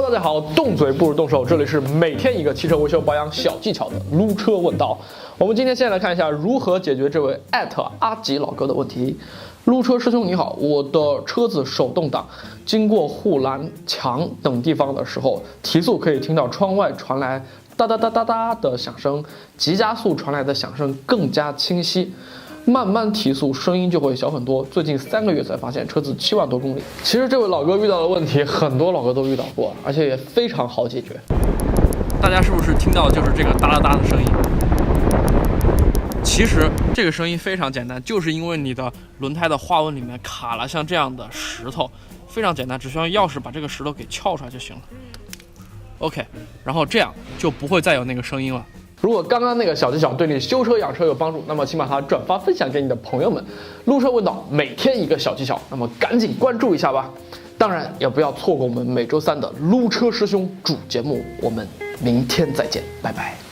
Hello， 大家好，动嘴不如动手，这里是每天一个汽车维修保养小技巧的撸车问道。我们今天先来看一下如何解决这位阿吉老哥的问题。撸车师兄你好，我的车子手动挡，经过护栏、墙等地方的时候，提速可以听到窗外传来哒哒哒哒哒的响声，急加速传来的响声更加清晰。慢慢提速，声音就会小很多。最近3个月才发现，车子7万多公里。其实这位老哥遇到的问题，很多老哥都遇到过，而且也非常好解决。大家是不是听到的就是这个哒哒哒的声音？其实这个声音非常简单，就是因为你的轮胎的花纹里面卡了像这样的石头，非常简单，只需要钥匙把这个石头给撬出来就行了。OK， 然后这样就不会再有那个声音了。如果刚刚那个小技巧对你修车养车有帮助，那么请把它转发分享给你的朋友们。撸车问道，每天一个小技巧，那么赶紧关注一下吧。当然也不要错过我们每周3的撸车师兄主节目。我们明天再见，拜拜。